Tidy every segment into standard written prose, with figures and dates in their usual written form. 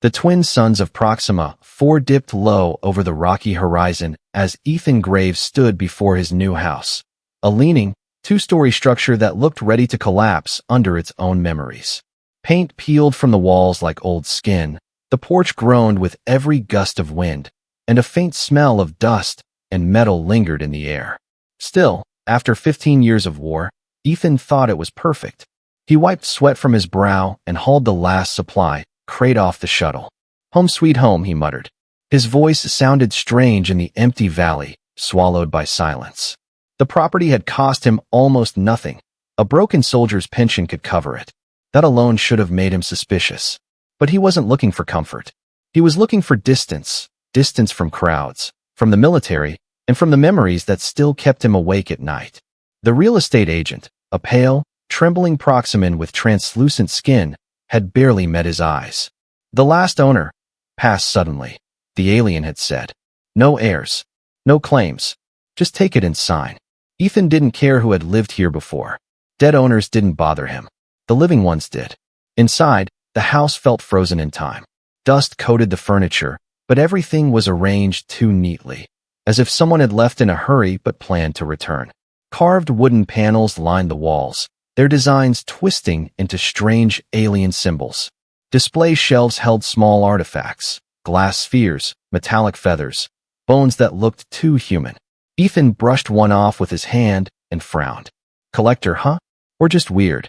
The twin suns of Proxima IV dipped low over the rocky horizon as Ethan Graves stood before his new house, a leaning, two-story structure that looked ready to collapse under its own memories. Paint peeled from the walls like old skin, the porch groaned with every gust of wind, and a faint smell of dust and metal lingered in the air. Still, after 15 years of war, Ethan thought it was perfect. He wiped sweat from his brow and hauled the last supply crate off the shuttle. "Home sweet home," he muttered. His voice sounded strange in the empty valley, swallowed by silence. The property had cost him almost nothing. A broken soldier's pension could cover it. That alone should have made him suspicious. But he wasn't looking for comfort. He was looking for distance from crowds, from the military, and from the memories that still kept him awake at night. The real estate agent, a pale, trembling Proximan with translucent skin, had barely met his eyes. The last owner passed suddenly, the alien had said. No heirs, no claims, just take it and sign. Ethan didn't care who had lived here before. Dead owners didn't bother him. The living ones did. Inside, the house felt frozen in time. Dust coated the furniture, but everything was arranged too neatly, as if someone had left in a hurry but planned to return. Carved wooden panels lined the walls, their designs twisting into strange alien symbols. Display shelves held small artifacts, glass spheres, metallic feathers, bones that looked too human. Ethan brushed one off with his hand and frowned. Collector, huh? Or just weird?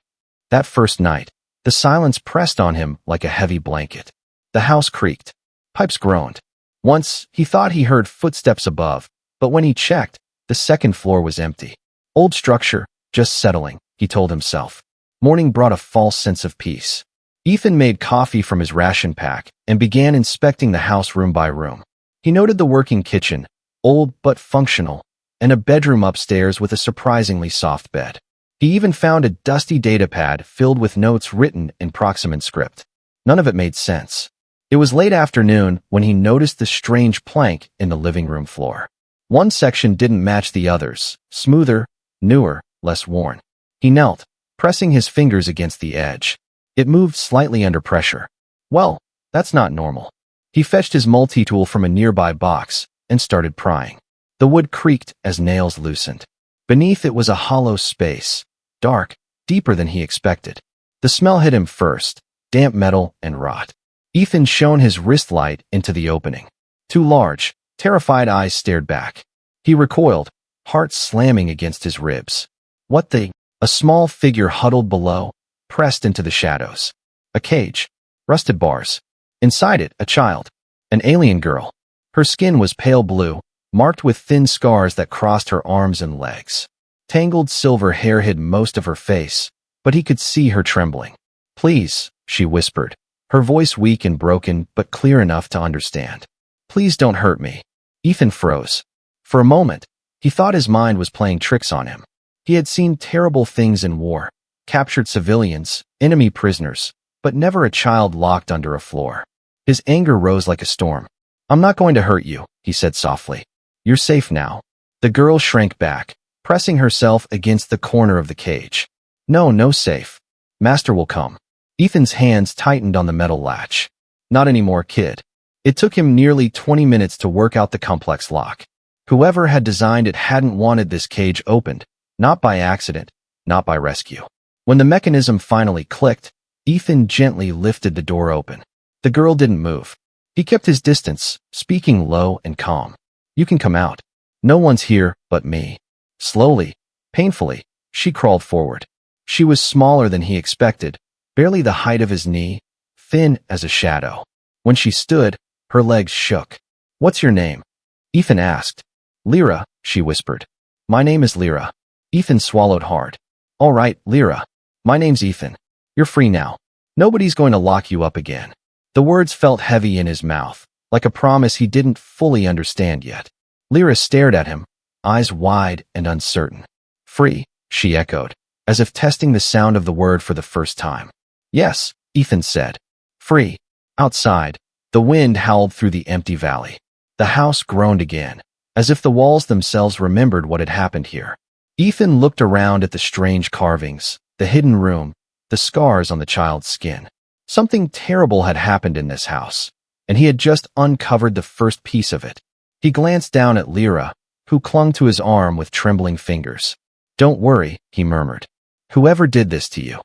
That first night, the silence pressed on him like a heavy blanket. The house creaked. Pipes groaned. Once, he thought he heard footsteps above, but when he checked, the second floor was empty. Old structure, just settling, he told himself. Morning brought a false sense of peace. Ethan made coffee from his ration pack and began inspecting the house room by room. He noted the working kitchen, old but functional, and a bedroom upstairs with a surprisingly soft bed. He even found a dusty datapad filled with notes written in Proximan script. None of it made sense. It was late afternoon when he noticed the strange plank in the living room floor. One section didn't match the others, smoother, newer, less worn. He knelt, pressing his fingers against the edge. It moved slightly under pressure. Well, that's not normal. He fetched his multi-tool from a nearby box and started prying. The wood creaked as nails loosened. Beneath it was a hollow space, dark, deeper than he expected. The smell hit him first, damp metal and rot. Ethan shone his wrist light into the opening. Two large, terrified eyes stared back. He recoiled, heart slamming against his ribs. What the? A small figure huddled below, pressed into the shadows. A cage. Rusted bars. Inside it, a child. An alien girl. Her skin was pale blue, marked with thin scars that crossed her arms and legs. Tangled silver hair hid most of her face, but he could see her trembling. "Please," she whispered, her voice weak and broken but clear enough to understand. "Please don't hurt me." Ethan froze. For a moment, he thought his mind was playing tricks on him. He had seen terrible things in war, captured civilians, enemy prisoners, but never a child locked under a floor. His anger rose like a storm. "I'm not going to hurt you," he said softly. "You're safe now." The girl shrank back, pressing herself against the corner of the cage. No safe. Master will come." Ethan's hands tightened on the metal latch. "Not anymore, kid." It took him nearly 20 minutes to work out the complex lock. Whoever had designed it hadn't wanted this cage opened, not by accident, not by rescue. When the mechanism finally clicked, Ethan gently lifted the door open. The girl didn't move. He kept his distance, speaking low and calm. "You can come out. No one's here but me." Slowly, painfully, she crawled forward. She was smaller than he expected, barely the height of his knee, thin as a shadow. When she stood, her legs shook. "What's your name?" Ethan asked. "Lyra," she whispered. "My name is Lyra." Ethan swallowed hard. "All right, Lyra. My name's Ethan. You're free now. Nobody's going to lock you up again." The words felt heavy in his mouth, like a promise he didn't fully understand yet. Lyra stared at him, eyes wide and uncertain. "Free," she echoed, as if testing the sound of the word for the first time. "Yes," Ethan said. "Free." Outside, the wind howled through the empty valley. The house groaned again, as if the walls themselves remembered what had happened here. Ethan looked around at the strange carvings, the hidden room, the scars on the child's skin. Something terrible had happened in this house, and he had just uncovered the first piece of it. He glanced down at Lyra, who clung to his arm with trembling fingers. "Don't worry," he murmured. "Whoever did this to you,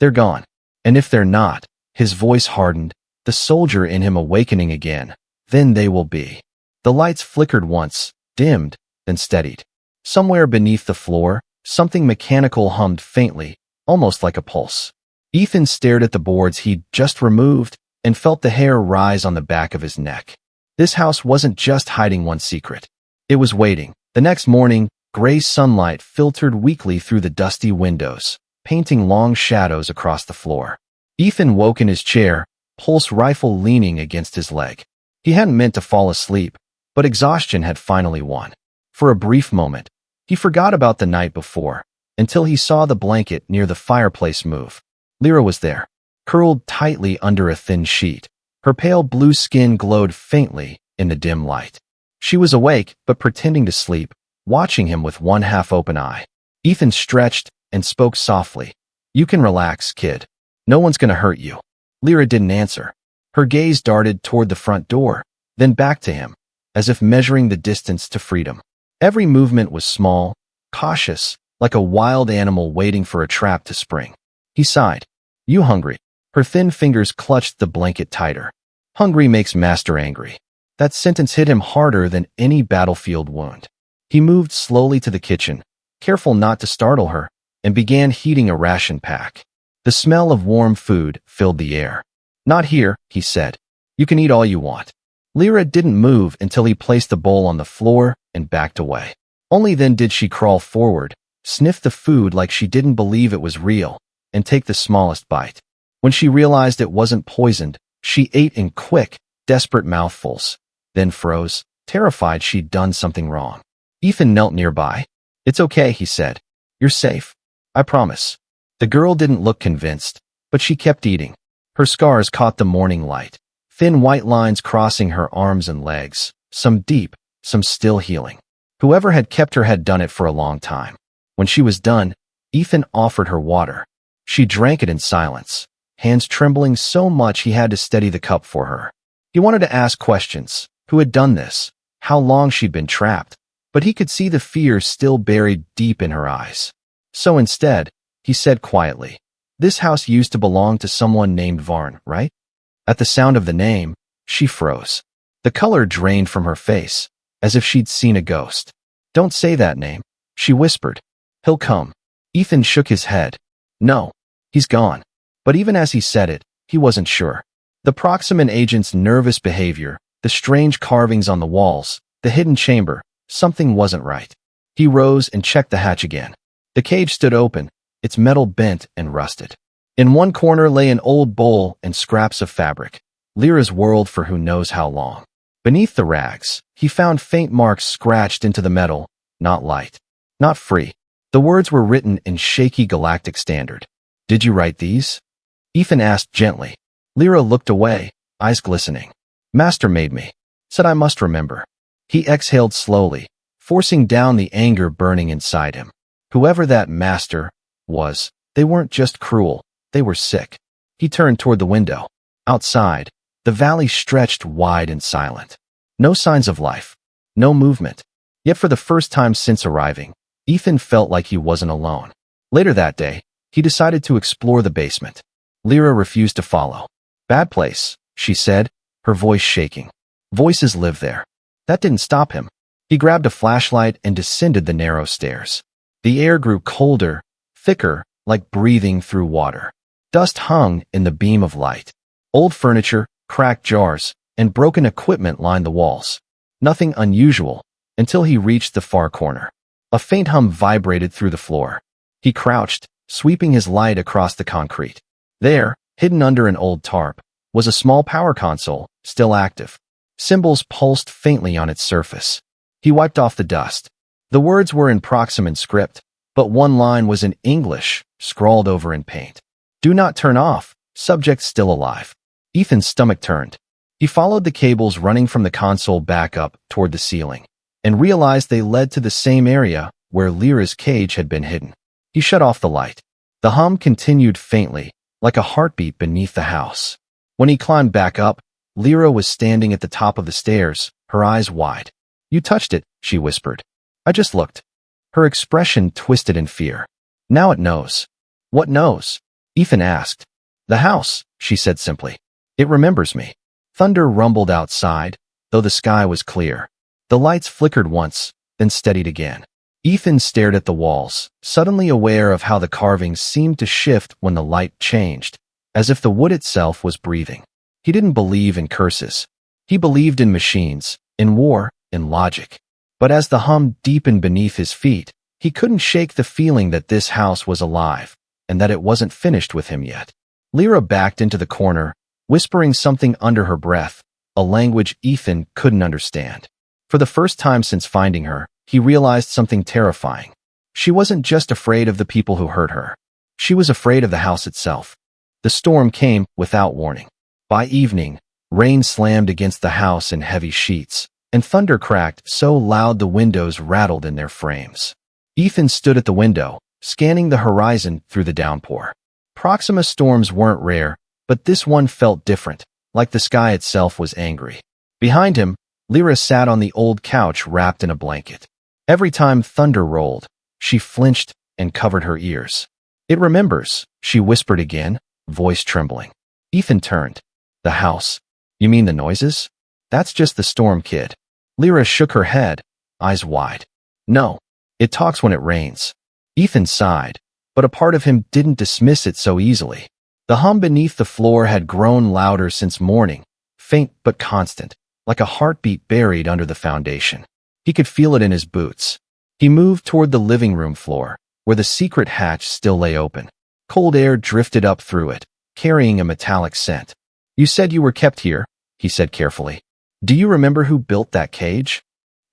they're gone. And if they're not," his voice hardened, the soldier in him awakening again, "then they will be." The lights flickered once, dimmed, then steadied. Somewhere beneath the floor, something mechanical hummed faintly, almost like a pulse. Ethan stared at the boards he'd just removed and felt the hair rise on the back of his neck. This house wasn't just hiding one secret. It was waiting. The next morning, gray sunlight filtered weakly through the dusty windows, painting long shadows across the floor. Ethan woke in his chair, pulse rifle leaning against his leg. He hadn't meant to fall asleep, but exhaustion had finally won. For a brief moment, he forgot about the night before, until he saw the blanket near the fireplace move. Lyra was there, curled tightly under a thin sheet. Her pale blue skin glowed faintly in the dim light. She was awake, but pretending to sleep, watching him with one half-open eye. Ethan stretched and spoke softly. "You can relax, kid. No one's gonna hurt you." Lyra didn't answer. Her gaze darted toward the front door, then back to him, as if measuring the distance to freedom. Every movement was small, cautious, like a wild animal waiting for a trap to spring. He sighed. "You hungry?" Her thin fingers clutched the blanket tighter. "Hungry makes master angry." That sentence hit him harder than any battlefield wound. He moved slowly to the kitchen, careful not to startle her, and began heating a ration pack. The smell of warm food filled the air. "Not here," he said. "You can eat all you want." Lyra didn't move until he placed the bowl on the floor and backed away. Only then did she crawl forward, sniff the food like she didn't believe it was real, and take the smallest bite. When she realized it wasn't poisoned, she ate in quick, desperate mouthfuls, then froze, terrified she'd done something wrong. Ethan knelt nearby. "It's okay," he said. "You're safe. I promise." The girl didn't look convinced, but she kept eating. Her scars caught the morning light, thin white lines crossing her arms and legs, some deep, some still healing. Whoever had kept her had done it for a long time. When she was done, Ethan offered her water. She drank it in silence, hands trembling so much he had to steady the cup for her. He wanted to ask questions. Who had done this? How long she'd been trapped? But he could see the fear still buried deep in her eyes. So instead, he said quietly, "This house used to belong to someone named Varn, right?" At the sound of the name, she froze. The color drained from her face, as if she'd seen a ghost. "Don't say that name," she whispered. "He'll come." Ethan shook his head. "No, he's gone." But even as he said it, he wasn't sure. The Proximate agent's nervous behavior, the strange carvings on the walls, the hidden chamber, something wasn't right. He rose and checked the hatch again. The cage stood open, its metal bent and rusted. In one corner lay an old bowl and scraps of fabric, Lyra's world for who knows how long. Beneath the rags, he found faint marks scratched into the metal, "Not light, not free." The words were written in shaky galactic standard. "Did you write these?" Ethan asked gently. Lyra looked away, eyes glistening. "Master made me. Said I must remember." He exhaled slowly, forcing down the anger burning inside him. Whoever that master was, they weren't just cruel, they were sick. He turned toward the window. Outside, the valley stretched wide and silent. No signs of life, no movement. Yet for the first time since arriving, Ethan felt like he wasn't alone. Later that day, he decided to explore the basement. Lyra refused to follow. "Bad place," she said, her voice shaking. "Voices live there." That didn't stop him. He grabbed a flashlight and descended the narrow stairs. The air grew colder, thicker, like breathing through water. Dust hung in the beam of light. Old furniture, cracked jars, and broken equipment lined the walls. Nothing unusual, until he reached the far corner. A faint hum vibrated through the floor. He crouched, sweeping his light across the concrete. There, hidden under an old tarp, was a small power console, still active. Symbols pulsed faintly on its surface. He wiped off the dust. The words were in Proximate script, but one line was in English, scrawled over in paint. "Do not turn off, subject still alive." Ethan's stomach turned. He followed the cables running from the console back up toward the ceiling, and realized they led to the same area where Lyra's cage had been hidden. He shut off the light. The hum continued faintly, like a heartbeat beneath the house. When he climbed back up, Lyra was standing at the top of the stairs, her eyes wide. "You touched it," she whispered. "I just looked." Her expression twisted in fear. "Now it knows." "What knows?" Ethan asked. "The house," she said simply. "It remembers me." Thunder rumbled outside, though the sky was clear. The lights flickered once, then steadied again. Ethan stared at the walls, suddenly aware of how the carvings seemed to shift when the light changed, as if the wood itself was breathing. He didn't believe in curses. He believed in machines, in war, in logic. But as the hum deepened beneath his feet, he couldn't shake the feeling that this house was alive, and that it wasn't finished with him yet. Lyra backed into the corner, whispering something under her breath, a language Ethan couldn't understand. For the first time since finding her, he realized something terrifying. She wasn't just afraid of the people who hurt her. She was afraid of the house itself. The storm came without warning. By evening, rain slammed against the house in heavy sheets, and thunder cracked so loud the windows rattled in their frames. Ethan stood at the window, scanning the horizon through the downpour. Proxima storms weren't rare, but this one felt different, like the sky itself was angry. Behind him, Lyra sat on the old couch wrapped in a blanket. Every time thunder rolled, she flinched and covered her ears. "It remembers," she whispered again, voice trembling. Ethan turned. "The house. You mean the noises?" "That's just the storm, kid." Lyra shook her head, eyes wide. "No, it talks when it rains." Ethan sighed, but a part of him didn't dismiss it so easily. The hum beneath the floor had grown louder since morning, faint but constant, like a heartbeat buried under the foundation. He could feel it in his boots. He moved toward the living room floor, where the secret hatch still lay open. Cold air drifted up through it, carrying a metallic scent. "You said you were kept here," he said carefully. "Do you remember who built that cage?"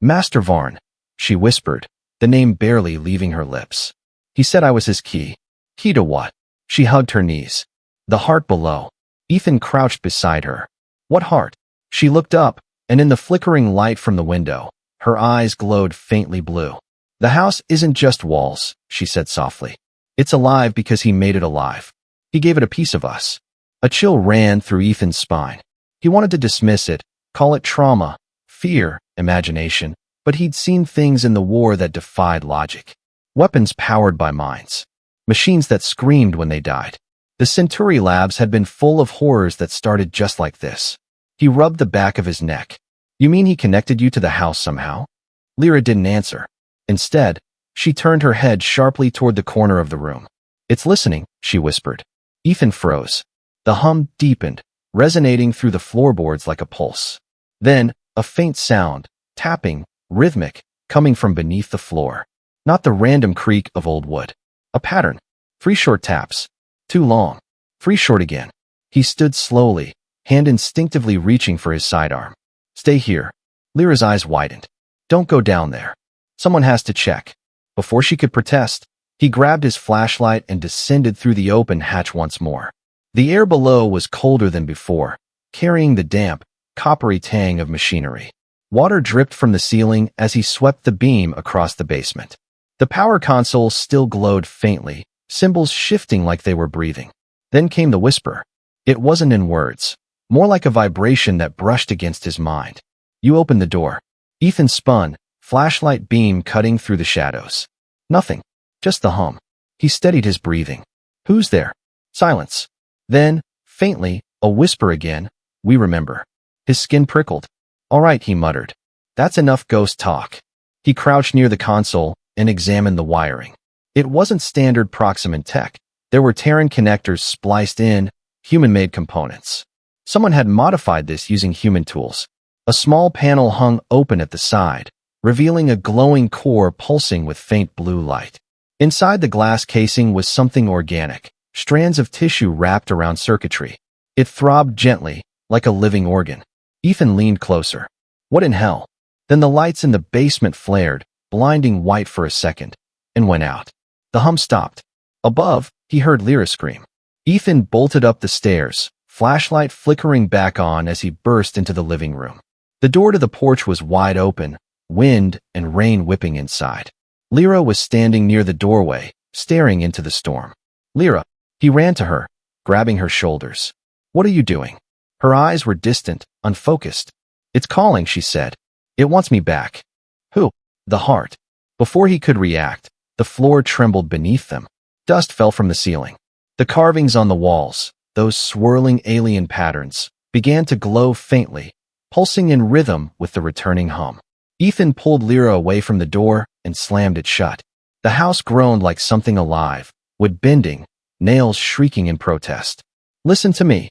"Master Varn," she whispered, the name barely leaving her lips. "He said I was his key." "Key to what?" She hugged her knees. "The heart below." Ethan crouched beside her. "What heart?" She looked up, and in the flickering light from the window, her eyes glowed faintly blue. "The house isn't just walls," she said softly. "It's alive because he made it alive. He gave it a piece of us." A chill ran through Ethan's spine. He wanted to dismiss it, call it trauma, fear, imagination, but he'd seen things in the war that defied logic. Weapons powered by minds. Machines that screamed when they died. The Centauri labs had been full of horrors that started just like this. He rubbed the back of his neck. "You mean he connected you to the house somehow?" Lyra didn't answer. Instead, she turned her head sharply toward the corner of the room. "It's listening," she whispered. Ethan froze. The hum deepened, resonating through the floorboards like a pulse. Then, a faint sound, tapping, rhythmic, coming from beneath the floor. Not the random creak of old wood. A pattern. 3 short taps. Too long. 3 short again. He stood slowly, hand instinctively reaching for his sidearm. "Stay here." Lyra's eyes widened. "Don't go down there. Someone has to check." Before she could protest, he grabbed his flashlight and descended through the open hatch once more. The air below was colder than before, carrying the damp, coppery tang of machinery. Water dripped from the ceiling as he swept the beam across the basement. The power console still glowed faintly, symbols shifting like they were breathing. Then came the whisper. It wasn't in words, more like a vibration that brushed against his mind. "You opened the door." Ethan spun, flashlight beam cutting through the shadows. Nothing, just the hum. He steadied his breathing. "Who's there?" Silence. Then, faintly, a whisper again. "We remember." His skin prickled. "All right," he muttered. "That's enough ghost talk." He crouched near the console and examined the wiring. It wasn't standard Proxima tech. There were Terran connectors spliced in, human-made components. Someone had modified this using human tools. A small panel hung open at the side, revealing a glowing core pulsing with faint blue light. Inside the glass casing was something organic, strands of tissue wrapped around circuitry. It throbbed gently, like a living organ. Ethan leaned closer. What in hell? Then the lights in the basement flared, blinding white for a second, and went out. The hum stopped. Above, he heard Lyra scream. Ethan bolted up the stairs, flashlight flickering back on as he burst into the living room. The door to the porch was wide open, wind and rain whipping inside. Lyra was standing near the doorway, staring into the storm. "Lyra." He ran to her, grabbing her shoulders. "What are you doing?" Her eyes were distant, unfocused. "It's calling," she said. "It wants me back." "Who?" "The heart." Before he could react, the floor trembled beneath them. Dust fell from the ceiling. The carvings on the walls, those swirling alien patterns, began to glow faintly, pulsing in rhythm with the returning hum. Ethan pulled Lyra away from the door and slammed it shut. The house groaned like something alive, wood bending, nails shrieking in protest. "Listen to me,"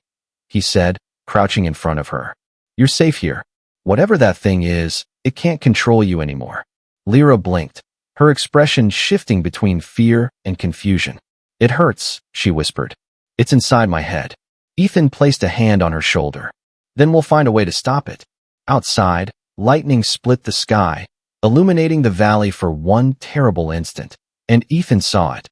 he said, crouching in front of her. "You're safe here. Whatever that thing is, it can't control you anymore." Lyra blinked, her expression shifting between fear and confusion. "It hurts," she whispered. "It's inside my head." Ethan placed a hand on her shoulder. "Then we'll find a way to stop it." Outside, lightning split the sky, illuminating the valley for one terrible instant, and Ethan saw it.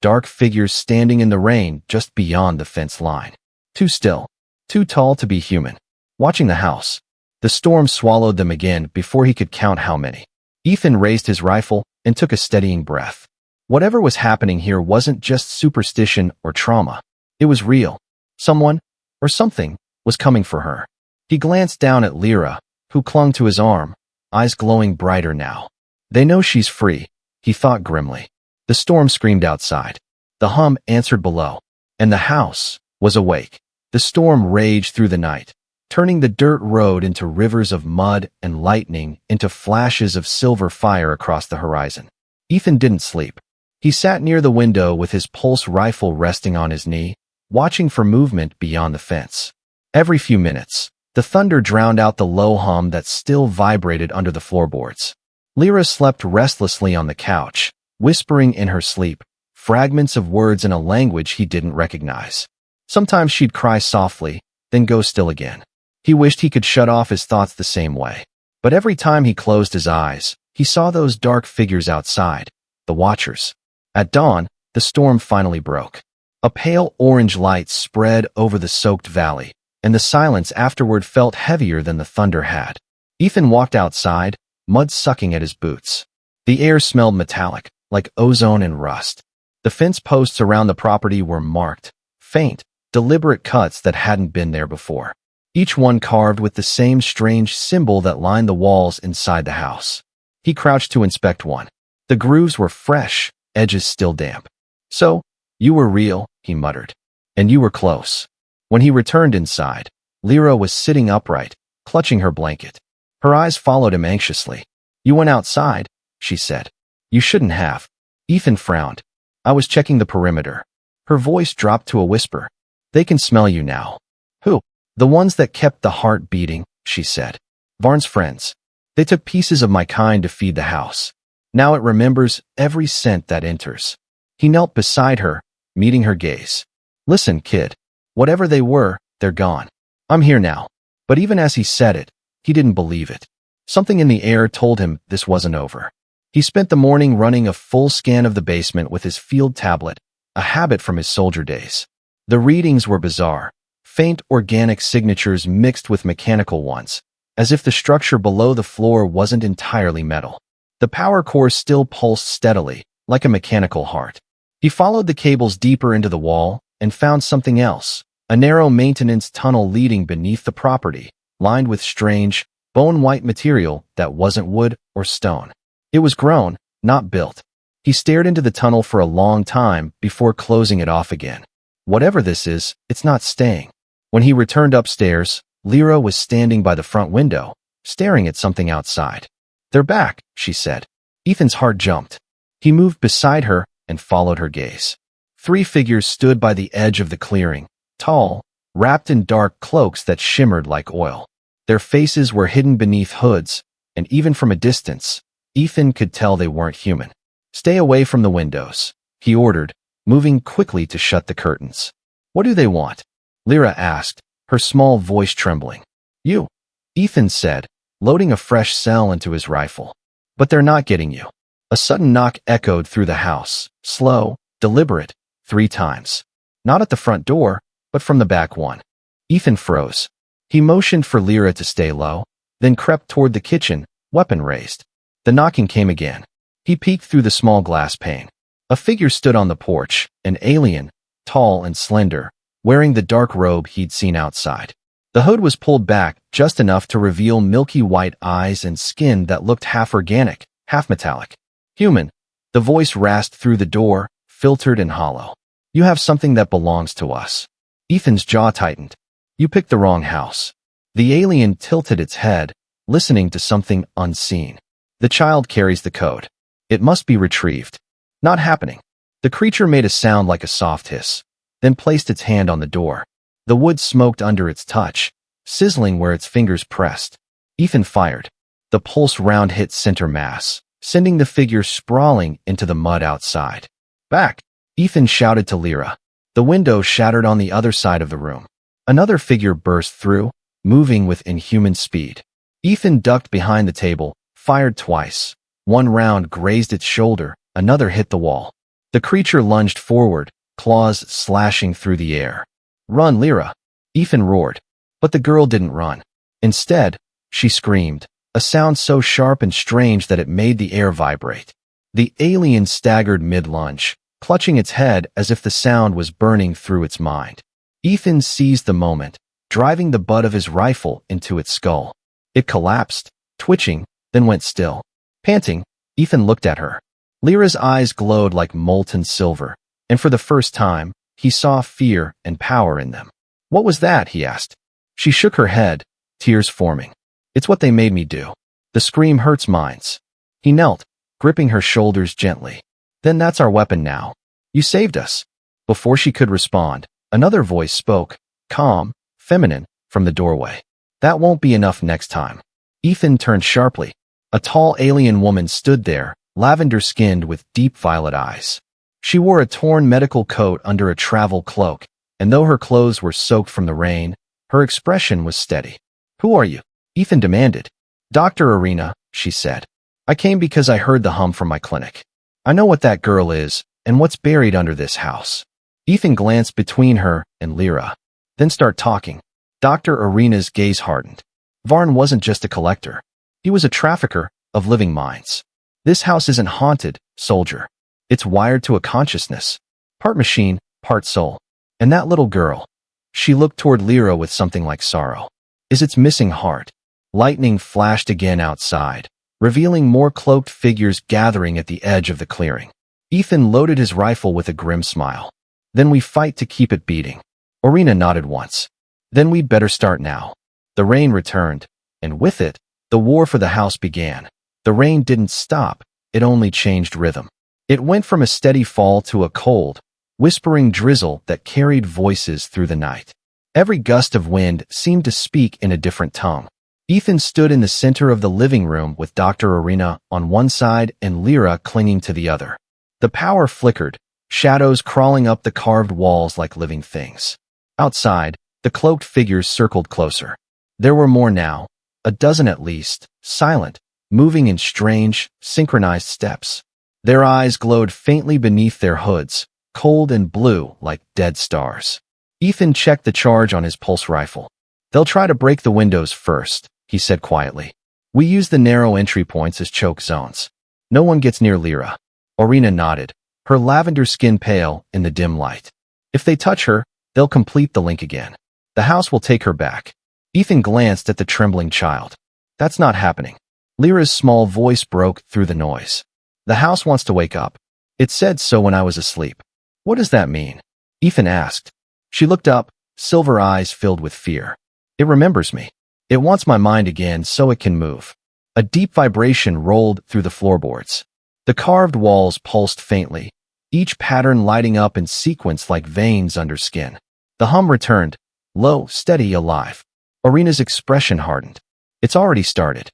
Dark figures standing in the rain just beyond the fence line. Too still, too tall to be human. Watching the house. The storm swallowed them again before he could count how many. Ethan raised his rifle and took a steadying breath. Whatever was happening here wasn't just superstition or trauma. It was real. Someone, or something, was coming for her. He glanced down at Lyra, who clung to his arm, eyes glowing brighter now. "They know she's free," he thought grimly. The storm screamed outside. The hum answered below, and the house was awake. The storm raged through the night, turning the dirt road into rivers of mud and lightning into flashes of silver fire across the horizon. Ethan didn't sleep. He sat near the window with his pulse rifle resting on his knee, watching for movement beyond the fence. Every few minutes, the thunder drowned out the low hum that still vibrated under the floorboards. Lyra slept restlessly on the couch, whispering in her sleep, fragments of words in a language he didn't recognize. Sometimes she'd cry softly, then go still again. He wished he could shut off his thoughts the same way. But every time he closed his eyes, he saw those dark figures outside, the watchers. At dawn, the storm finally broke. A pale orange light spread over the soaked valley, and the silence afterward felt heavier than the thunder had. Ethan walked outside, mud sucking at his boots. The air smelled metallic, like ozone and rust. The fence posts around the property were marked, faint, deliberate cuts that hadn't been there before. Each one carved with the same strange symbol that lined the walls inside the house. He crouched to inspect one. The grooves were fresh, edges still damp. "So, you were real," he muttered. "And you were close." When he returned inside, Lyra was sitting upright, clutching her blanket. Her eyes followed him anxiously. "You went outside," she said. "You shouldn't have." Ethan frowned. "I was checking the perimeter." Her voice dropped to a whisper. "They can smell you now." "Who?" "The ones that kept the heart beating," she said. "Varn's friends. They took pieces of my kind to feed the house. Now it remembers every scent that enters." He knelt beside her, meeting her gaze. "Listen, kid. Whatever they were, they're gone. I'm here now." But even as he said it, he didn't believe it. Something in the air told him this wasn't over. He spent the morning running a full scan of the basement with his field tablet, a habit from his soldier days. The readings were bizarre. Faint organic signatures mixed with mechanical ones, as if the structure below the floor wasn't entirely metal. The power core still pulsed steadily, like a mechanical heart. He followed the cables deeper into the wall and found something else, a narrow maintenance tunnel leading beneath the property, lined with strange, bone-white material that wasn't wood or stone. It was grown, not built. He stared into the tunnel for a long time before closing it off again. Whatever this is, it's not staying. When he returned upstairs, Lyra was standing by the front window, staring at something outside. "They're back," she said. Ethan's heart jumped. He moved beside her and followed her gaze. 3 figures stood by the edge of the clearing, tall, wrapped in dark cloaks that shimmered like oil. Their faces were hidden beneath hoods, and even from a distance, Ethan could tell they weren't human. "Stay away from the windows," he ordered, moving quickly to shut the curtains. "What do they want?" Lyra asked, her small voice trembling. "You," Ethan said, loading a fresh cell into his rifle. "But they're not getting you." A sudden knock echoed through the house, slow, deliberate, 3 times. Not at the front door, but from the back one. Ethan froze. He motioned for Lyra to stay low, then crept toward the kitchen, weapon raised. The knocking came again. He peeked through the small glass pane. A figure stood on the porch, an alien, tall and slender, wearing the dark robe he'd seen outside. The hood was pulled back just enough to reveal milky white eyes and skin that looked half organic, half metallic. Human. The voice rasped through the door, filtered and hollow. You have something that belongs to us. Ethan's jaw tightened. You picked the wrong house. The alien tilted its head, listening to something unseen. The child carries the code. It must be retrieved. Not happening. The creature made a sound like a soft hiss, then placed its hand on the door. The wood smoked under its touch, sizzling where its fingers pressed. Ethan fired. The pulse round hit center mass, sending the figure sprawling into the mud outside. Back! Ethan shouted to Lyra. The window shattered on the other side of the room. Another figure burst through, moving with inhuman speed. Ethan ducked behind the table, fired twice. One round grazed its shoulder, another hit the wall. The creature lunged forward, claws slashing through the air. Run, Lyra! Ethan roared. But the girl didn't run. Instead, she screamed, a sound so sharp and strange that it made the air vibrate. The alien staggered mid-lunge, clutching its head as if the sound was burning through its mind. Ethan seized the moment, driving the butt of his rifle into its skull. It collapsed, twitching, then went still. Panting, Ethan looked at her. Lyra's eyes glowed like molten silver, and for the first time, he saw fear and power in them. What was that? He asked. She shook her head, tears forming. It's what they made me do. The scream hurts minds. He knelt, gripping her shoulders gently. Then that's our weapon now. You saved us. Before she could respond, another voice spoke, calm, feminine, from the doorway. That won't be enough next time. Ethan turned sharply. A tall alien woman stood there, lavender-skinned with deep violet eyes. She wore a torn medical coat under a travel cloak, and though her clothes were soaked from the rain, her expression was steady. Who are you? Ethan demanded. Dr. Arena, she said. I came because I heard the hum from my clinic. I know what that girl is, and what's buried under this house. Ethan glanced between her and Lyra. Then start talking. Dr. Arena's gaze hardened. Varn wasn't just a collector. He was a trafficker of living minds. This house isn't haunted, soldier. It's wired to a consciousness. Part machine, part soul. And that little girl. She looked toward Lyra with something like sorrow. Is its missing heart. Lightning flashed again outside, revealing more cloaked figures gathering at the edge of the clearing. Ethan loaded his rifle with a grim smile. Then we fight to keep it beating. Arena nodded once. Then we'd better start now. The rain returned, and with it, the war for the house began. The rain didn't stop, it only changed rhythm. It went from a steady fall to a cold, whispering drizzle that carried voices through the night. Every gust of wind seemed to speak in a different tongue. Ethan stood in the center of the living room with Dr. Arena on one side and Lyra clinging to the other. The power flickered, shadows crawling up the carved walls like living things. Outside, the cloaked figures circled closer. There were more now, a dozen at least, silent, moving in strange, synchronized steps. Their eyes glowed faintly beneath their hoods, cold and blue like dead stars. Ethan checked the charge on his pulse rifle. They'll try to break the windows first, he said quietly. We use the narrow entry points as choke zones. No one gets near Lyra. Arena nodded, her lavender skin pale in the dim light. If they touch her, they'll complete the link again. The house will take her back. Ethan glanced at the trembling child. That's not happening. Lyra's small voice broke through the noise. The house wants to wake up. It said so when I was asleep. What does that mean? Ethan asked. She looked up, silver eyes filled with fear. It remembers me. It wants my mind again so it can move. A deep vibration rolled through the floorboards. The carved walls pulsed faintly, each pattern lighting up in sequence like veins under skin. The hum returned, low, steady, alive. Arena's expression hardened. It's already started.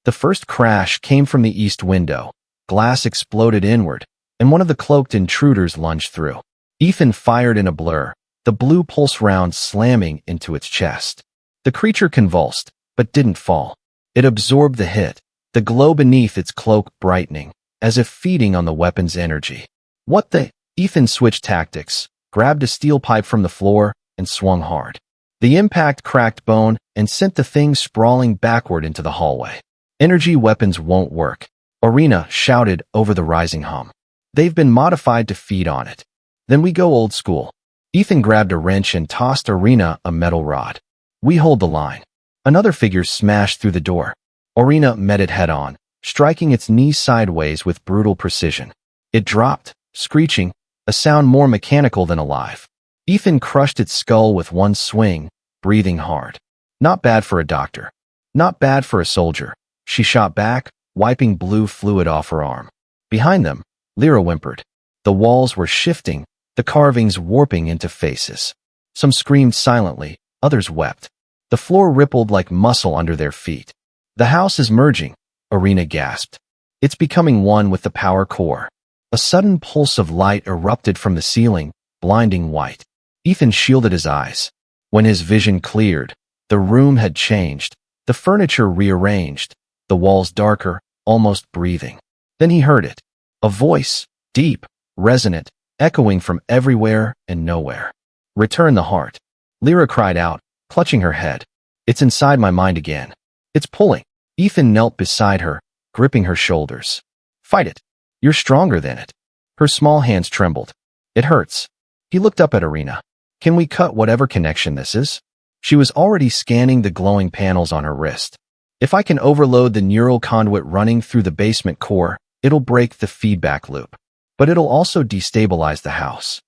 The first crash came from the east window. Glass exploded inward, and one of the cloaked intruders lunged through. Ethan fired in a blur, the blue pulse round slamming into its chest. The creature convulsed, but didn't fall. It absorbed the hit, the glow beneath its cloak brightening, as if feeding on the weapon's energy. What the? Ethan switched tactics, grabbed a steel pipe from the floor, and swung hard. The impact cracked bone and sent the thing sprawling backward into the hallway. Energy weapons won't work. Arena shouted over the rising hum. They've been modified to feed on it. Then we go old school. Ethan grabbed a wrench and tossed Irina a metal rod. We hold the line. Another figure smashed through the door. Irina met it head-on, striking its knee sideways with brutal precision. It dropped, screeching, a sound more mechanical than alive. Ethan crushed its skull with one swing, breathing hard. Not bad for a doctor. Not bad for a soldier. She shot back, wiping blue fluid off her arm. Behind them, Lyra whimpered. The walls were shifting, the carvings warping into faces. Some screamed silently, others wept. The floor rippled like muscle under their feet. The house is merging, Irina gasped. It's becoming one with the power core. A sudden pulse of light erupted from the ceiling, blinding white. Ethan shielded his eyes. When his vision cleared, the room had changed, the furniture rearranged, the walls darker, almost breathing. Then he heard it. A voice, deep, resonant, echoing from everywhere and nowhere. Return the heart. Lyra cried out, clutching her head. It's inside my mind again. It's pulling. Ethan knelt beside her, gripping her shoulders. Fight it. You're stronger than it. Her small hands trembled. It hurts. He looked up at Irina. Can we cut whatever connection this is? She was already scanning the glowing panels on her wrist. If I can overload the neural conduit running through the basement core, it'll break the feedback loop. But it'll also destabilize the house.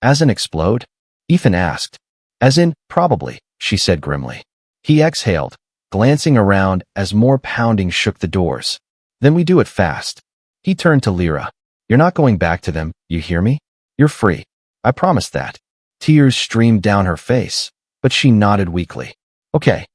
As in explode? Ethan asked. As in, probably, she said grimly. He exhaled, glancing around as more pounding shook the doors. Then we do it fast. He turned to Lyra. You're not going back to them, you hear me? You're free. I promise that. Tears streamed down her face, but she nodded weakly. Okay.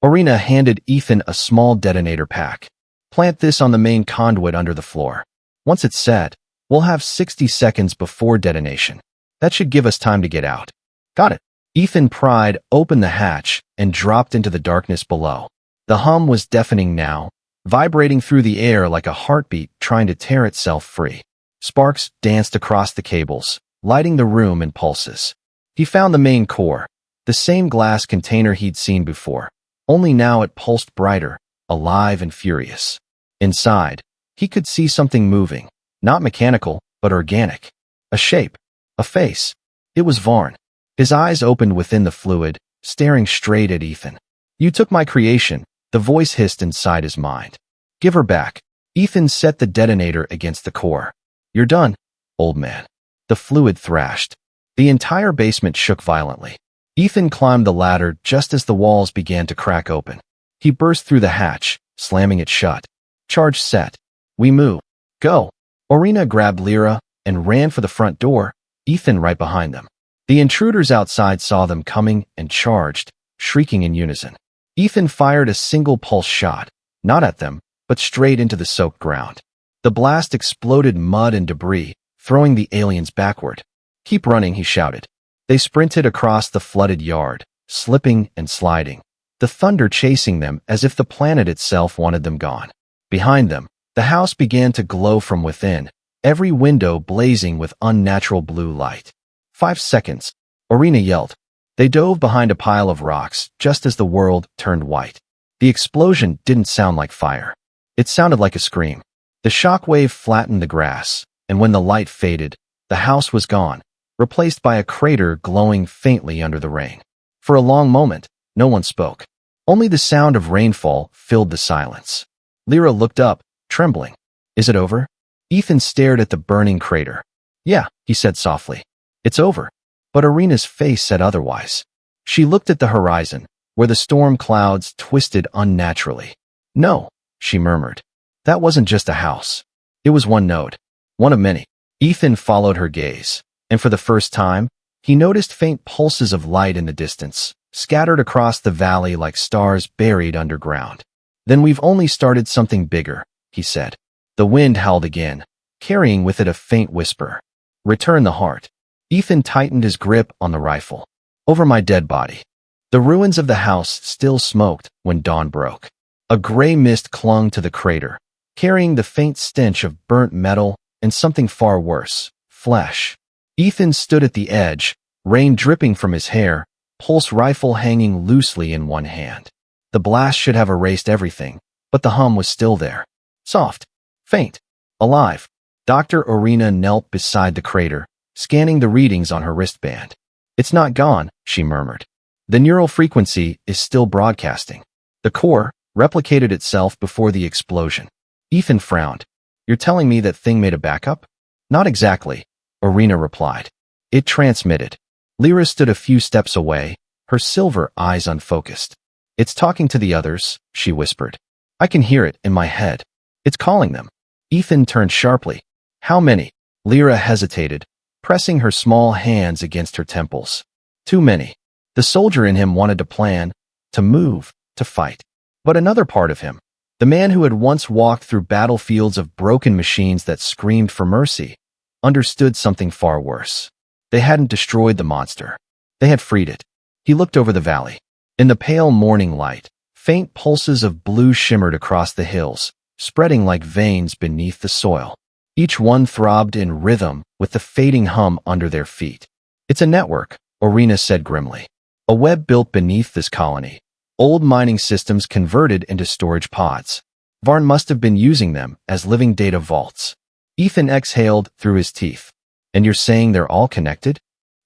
Irina handed Ethan a small detonator pack. Plant this on the main conduit under the floor. Once it's set, we'll have 60 seconds before detonation. That should give us time to get out. Got it. Ethan pried open the hatch and dropped into the darkness below. The hum was deafening now, vibrating through the air like a heartbeat trying to tear itself free. Sparks danced across the cables, lighting the room in pulses. He found the main core, the same glass container he'd seen before, only now it pulsed brighter, alive and furious. Inside, he could see something moving, not mechanical, but organic. A shape, a face. It was Varn. His eyes opened within the fluid, staring straight at Ethan. You took my creation, the voice hissed inside his mind. Give her back. Ethan set the detonator against the core. You're done, old man. The fluid thrashed. The entire basement shook violently. Ethan climbed the ladder just as the walls began to crack open. He burst through the hatch, slamming it shut. Charge set. We move. Go. Irina grabbed Lyra and ran for the front door, Ethan right behind them. The intruders outside saw them coming and charged, shrieking in unison. Ethan fired a single pulse shot, not at them, but straight into the soaked ground. The blast exploded mud and debris, throwing the aliens backward. Keep running, he shouted. They sprinted across the flooded yard, slipping and sliding, the thunder chasing them as if the planet itself wanted them gone. Behind them, the house began to glow from within, every window blazing with unnatural blue light. 5 seconds. Irina yelled. They dove behind a pile of rocks just as the world turned white. The explosion didn't sound like fire. It sounded like a scream. The shockwave flattened the grass, and when the light faded, the house was gone, replaced by a crater glowing faintly under the rain. For a long moment, no one spoke. Only the sound of rainfall filled the silence. Lyra looked up, trembling. Is it over? Ethan stared at the burning crater. Yeah, he said softly. It's over. But Irina's face said otherwise. She looked at the horizon, where the storm clouds twisted unnaturally. No, she murmured. That wasn't just a house. It was one node. One of many. Ethan followed her gaze, and for the first time, he noticed faint pulses of light in the distance, scattered across the valley like stars buried underground. Then we've only started something bigger, he said. The wind howled again, carrying with it a faint whisper. Return the heart. Ethan tightened his grip on the rifle. Over my dead body. The ruins of the house still smoked when dawn broke. A gray mist clung to the crater, carrying the faint stench of burnt metal and something far worse, flesh. Ethan stood at the edge, rain dripping from his hair, pulse rifle hanging loosely in one hand. The blast should have erased everything, but the hum was still there. Soft, faint, alive. Dr. Irina knelt beside the crater, scanning the readings on her wristband. It's not gone, she murmured. The neural frequency is still broadcasting. The core replicated itself before the explosion. Ethan frowned. You're telling me that thing made a backup? Not exactly, Arena replied. It transmitted. Lyra stood a few steps away, her silver eyes unfocused. It's talking to the others, she whispered. I can hear it in my head. It's calling them. Ethan turned sharply. How many? Lyra hesitated, pressing her small hands against her temples. Too many. The soldier in him wanted to plan, to move, to fight. But another part of him, the man who had once walked through battlefields of broken machines that screamed for mercy, understood something far worse. They hadn't destroyed the monster. They had freed it. He looked over the valley. In the pale morning light, faint pulses of blue shimmered across the hills, spreading like veins beneath the soil. Each one throbbed in rhythm with the fading hum under their feet. It's a network, Arena said grimly. A web built beneath this colony. Old mining systems converted into storage pods. Varn must have been using them as living data vaults. Ethan exhaled through his teeth. And you're saying they're all connected?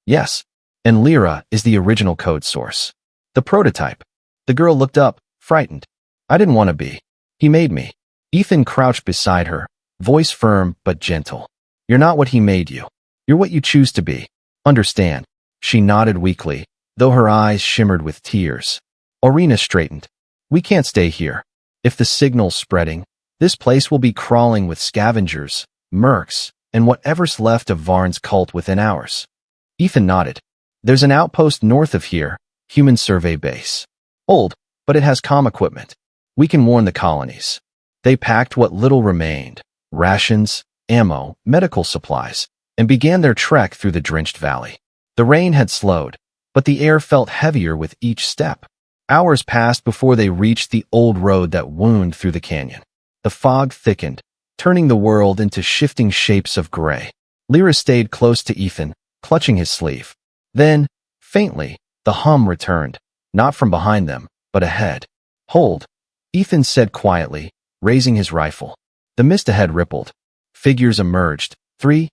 Yes. And Lyra is the original code source. The prototype. The girl looked up, frightened. I didn't want to be. He made me. Ethan crouched beside her, voice firm but gentle. You're not what he made you. You're what you choose to be. Understand? She nodded weakly, though her eyes shimmered with tears. Arena straightened. We can't stay here. If the signal's spreading, this place will be crawling with scavengers, mercs, and whatever's left of Varn's cult within hours. Ethan nodded. There's an outpost north of here, human survey base. Old, but it has comm equipment. We can warn the colonies. They packed what little remained, rations, ammo, medical supplies, and began their trek through the drenched valley. The rain had slowed, but the air felt heavier with each step. Hours passed before they reached the old road that wound through the canyon. The fog thickened, turning the world into shifting shapes of gray. Lyra stayed close to Ethan, clutching his sleeve. Then, faintly, the hum returned, not from behind them, but ahead. Hold, Ethan said quietly, raising his rifle. The mist ahead rippled. Figures emerged. 3?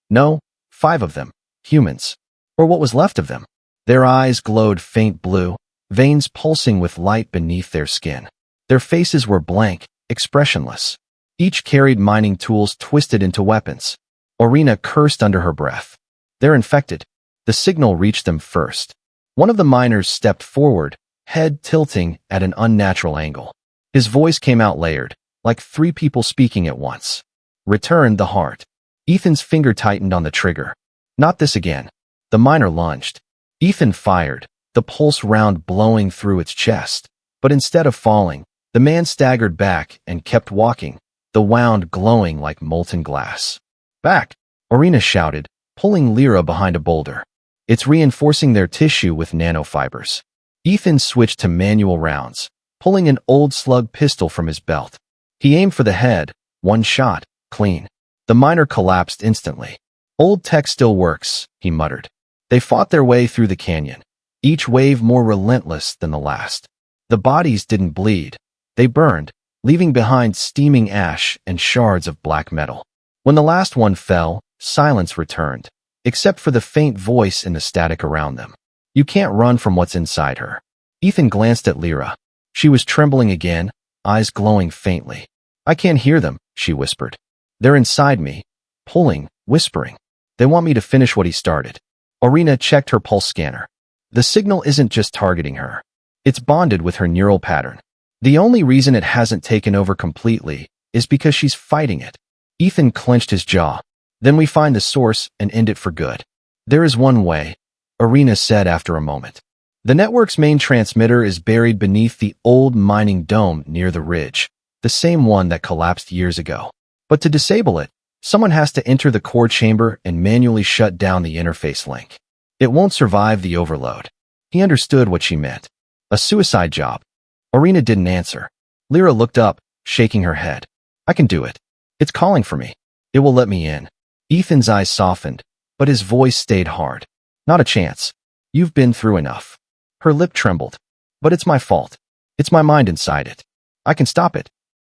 No, 5 of them. Humans. Or what was left of them. Their eyes glowed faint blue, veins pulsing with light beneath their skin. Their faces were blank, expressionless. Each carried mining tools twisted into weapons. Arena cursed under her breath. They're infected. The signal reached them first. One of the miners stepped forward, head tilting at an unnatural angle. His voice came out layered, like 3 people speaking at once. Return the heart. Ethan's finger tightened on the trigger. Not this again. The miner lunged. Ethan fired, the pulse round blowing through its chest. But instead of falling, the man staggered back and kept walking, the wound glowing like molten glass. Back! Arena shouted, pulling Lyra behind a boulder. It's reinforcing their tissue with nanofibers. Ethan switched to manual rounds, pulling an old slug pistol from his belt. He aimed for the head, 1 shot, clean. The miner collapsed instantly. Old tech still works, he muttered. They fought their way through the canyon, each wave more relentless than the last. The bodies didn't bleed. They burned, leaving behind steaming ash and shards of black metal. When the last one fell, silence returned, except for the faint voice in the static around them. You can't run from what's inside her. Ethan glanced at Lyra. She was trembling again, eyes glowing faintly. I can't hear them, she whispered. They're inside me, pulling, whispering. They want me to finish what he started. Arena checked her pulse scanner. The signal isn't just targeting her. It's bonded with her neural pattern. The only reason it hasn't taken over completely is because she's fighting it. Ethan clenched his jaw. Then we find the source and end it for good. There is one way, Arena said after a moment. The network's main transmitter is buried beneath the old mining dome near the ridge, the same one that collapsed years ago. But to disable it, someone has to enter the core chamber and manually shut down the interface link. It won't survive the overload. He understood what she meant. A suicide job. Arena didn't answer. Lyra looked up, shaking her head. I can do it. It's calling for me. It will let me in. Ethan's eyes softened, but his voice stayed hard. Not a chance. You've been through enough. Her lip trembled. But it's my fault. It's my mind inside it. I can stop it.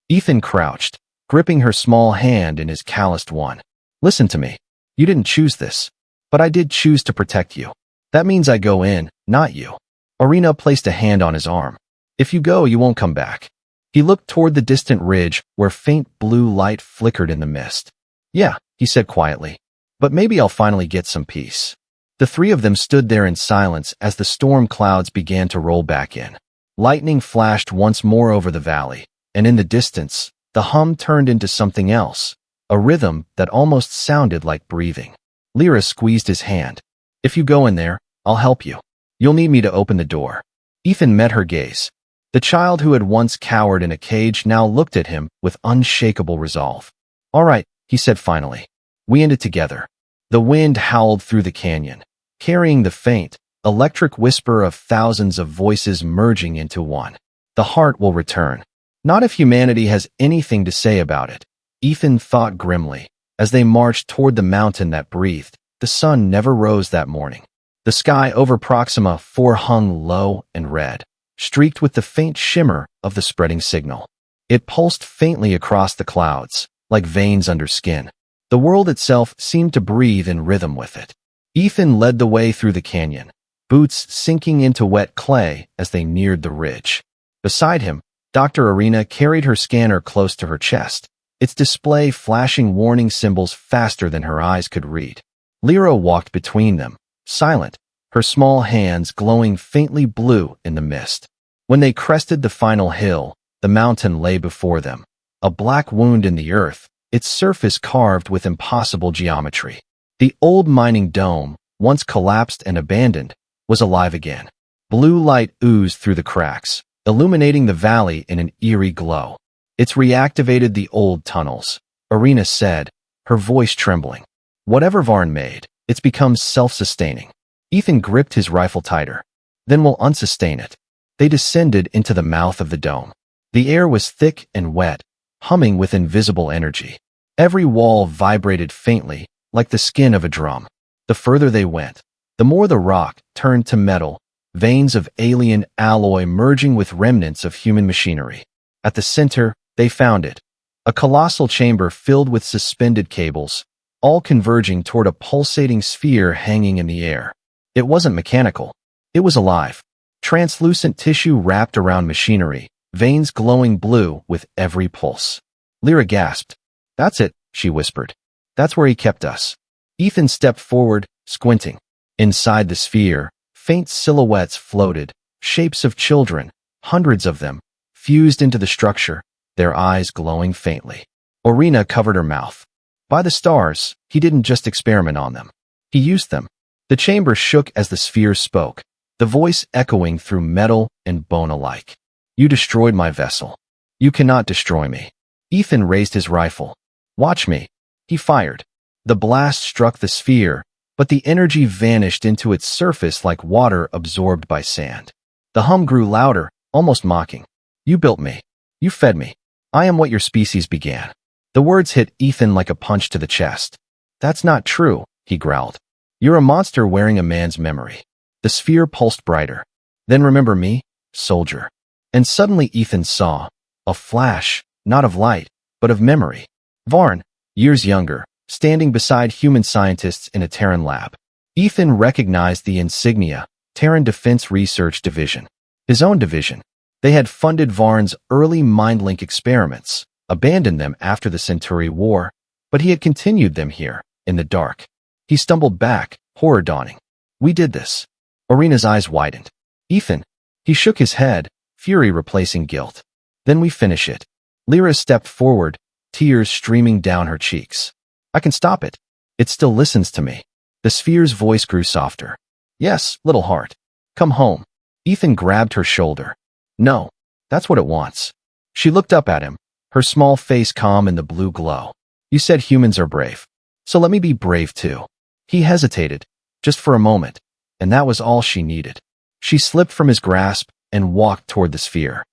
Ethan crouched, gripping her small hand in his calloused one. Listen to me. You didn't choose this. But I did choose to protect you. That means I go in, not you. Arena placed a hand on his arm. If you go, you won't come back. He looked toward the distant ridge where faint blue light flickered in the mist. Yeah, he said quietly. But maybe I'll finally get some peace. The three of them stood there in silence as the storm clouds began to roll back in. Lightning flashed once more over the valley, and in the distance, the hum turned into something else, a rhythm that almost sounded like breathing. Lyra squeezed his hand. If you go in there, I'll help you. You'll need me to open the door. Ethan met her gaze. The child who had once cowered in a cage now looked at him with unshakable resolve. All right, he said finally. We end it together. The wind howled through the canyon, carrying the faint, electric whisper of thousands of voices merging into one. The heart will return. Not if humanity has anything to say about it, Ethan thought grimly. As they marched toward the mountain that breathed, the sun never rose that morning. The sky over Proxima IV hung low and red, streaked with the faint shimmer of the spreading signal. It pulsed faintly across the clouds, like veins under skin. The world itself seemed to breathe in rhythm with it. Ethan led the way through the canyon, boots sinking into wet clay as they neared the ridge. Beside him, Dr. Arena carried her scanner close to her chest, its display flashing warning symbols faster than her eyes could read. Lyra walked between them, silent, her small hands glowing faintly blue in the mist. When they crested the final hill, the mountain lay before them, a black wound in the earth, its surface carved with impossible geometry. The old mining dome, once collapsed and abandoned, was alive again. Blue light oozed through the cracks, illuminating the valley in an eerie glow. It's reactivated the old tunnels, Arena said, her voice trembling. Whatever Varn made, it's become self-sustaining. Ethan gripped his rifle tighter. Then we'll unsustain it. They descended into the mouth of the dome. The air was thick and wet, humming with invisible energy. Every wall vibrated faintly, like the skin of a drum. The further they went, the more the rock turned to metal, veins of alien alloy merging with remnants of human machinery. At the center, they found it, a colossal chamber filled with suspended cables, all converging toward a pulsating sphere hanging in the air. It wasn't mechanical. It was alive. Translucent tissue wrapped around machinery, veins glowing blue with every pulse. Lyra gasped. That's it, she whispered. That's where he kept us. Ethan stepped forward, squinting. Inside the sphere, faint silhouettes floated, shapes of children, hundreds of them, fused into the structure, their eyes glowing faintly. Arena covered her mouth. By the stars, he didn't just experiment on them. He used them. The chamber shook as the sphere spoke, the voice echoing through metal and bone alike. You destroyed my vessel. You cannot destroy me. Ethan raised his rifle. Watch me. He fired. The blast struck the sphere, but the energy vanished into its surface like water absorbed by sand. The hum grew louder, almost mocking. You built me. You fed me. I am what your species began. The words hit Ethan like a punch to the chest. That's not true, he growled. You're a monster wearing a man's memory. The sphere pulsed brighter. Then remember me, soldier. And suddenly Ethan saw a flash, not of light, but of memory. Varn, years younger, standing beside human scientists in a Terran lab. Ethan recognized the insignia, Terran Defense Research Division. His own division. They had funded Varn's early mind-link experiments, abandoned them after the Centauri War, but he had continued them here, in the dark. He stumbled back, horror dawning. We did this. Arena's eyes widened. Ethan. He shook his head, fury replacing guilt. Then we finish it. Lyra stepped forward, tears streaming down her cheeks. I can stop it. It still listens to me. The sphere's voice grew softer. Yes, little heart. Come home. Ethan grabbed her shoulder. No, that's what it wants. She looked up at him, her small face calm in the blue glow. You said humans are brave. So let me be brave too. He hesitated, just for a moment, and that was all she needed. She slipped from his grasp and walked toward the sphere.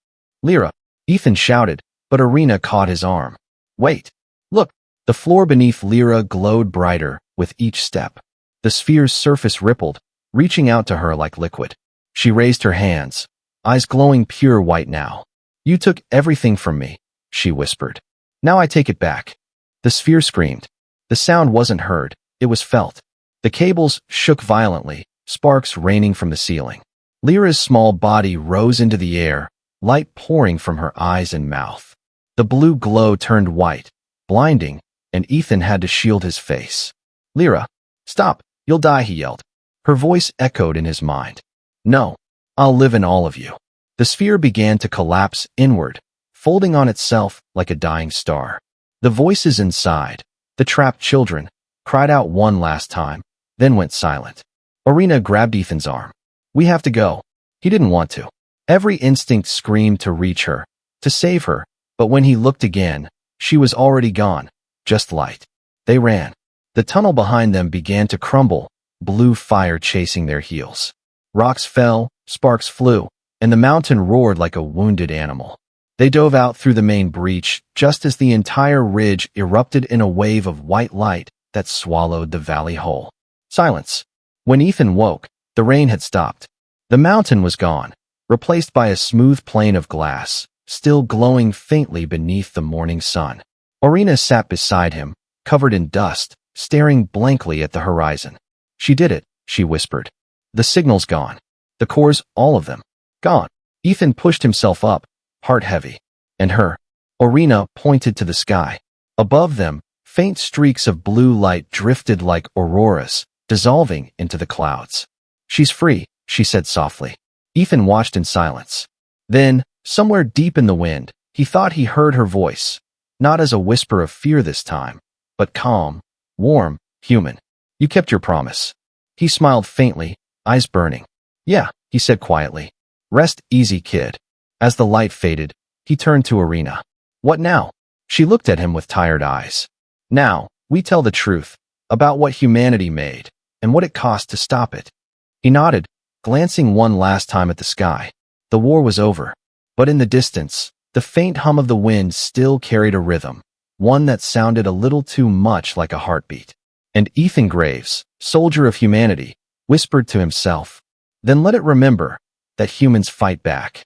Lyra, Ethan shouted, but Arena caught his arm. Wait. Look. The floor beneath Lyra glowed brighter with each step. The sphere's surface rippled, reaching out to her like liquid. She raised her hands, eyes glowing pure white now. You took everything from me, she whispered. Now I take it back. The sphere screamed. The sound wasn't heard, it was felt. The cables shook violently, sparks raining from the ceiling. Lyra's small body rose into the air, light pouring from her eyes and mouth. The blue glow turned white, blinding, and Ethan had to shield his face. "Lyra, stop, you'll die," he yelled. Her voice echoed in his mind. "No, I'll live in all of you." The sphere began to collapse inward, folding on itself like a dying star. The voices inside, the trapped children, cried out one last time, then went silent. Irina grabbed Ethan's arm. "We have to go." He didn't want to. Every instinct screamed to reach her, to save her, but when he looked again, she was already gone, just light. They ran. The tunnel behind them began to crumble, blue fire chasing their heels. Rocks fell, sparks flew, and the mountain roared like a wounded animal. They dove out through the main breach just as the entire ridge erupted in a wave of white light that swallowed the valley whole. Silence. When Ethan woke, the rain had stopped. The mountain was gone, replaced by a smooth plain of glass, still glowing faintly beneath the morning sun. Irina sat beside him, covered in dust, staring blankly at the horizon. "She did it," she whispered. "The signal's gone. The cores, all of them, gone." Ethan pushed himself up, heart heavy. "And her?" Irina pointed to the sky. Above them, faint streaks of blue light drifted like auroras, dissolving into the clouds. "She's free," she said softly. Ethan watched in silence. Then, somewhere deep in the wind, he thought he heard her voice, not as a whisper of fear this time, but calm, warm, human. "You kept your promise." He smiled faintly, eyes burning. "Yeah," he said quietly. "Rest easy, kid." As the light faded, he turned to Irina. "What now?" She looked at him with tired eyes. "Now, we tell the truth, about what humanity made, and what it cost to stop it." He nodded, glancing one last time at the sky. The war was over. But in the distance, the faint hum of the wind still carried a rhythm, one that sounded a little too much like a heartbeat. And Ethan Graves, soldier of humanity, whispered to himself, "Then let it remember that humans fight back."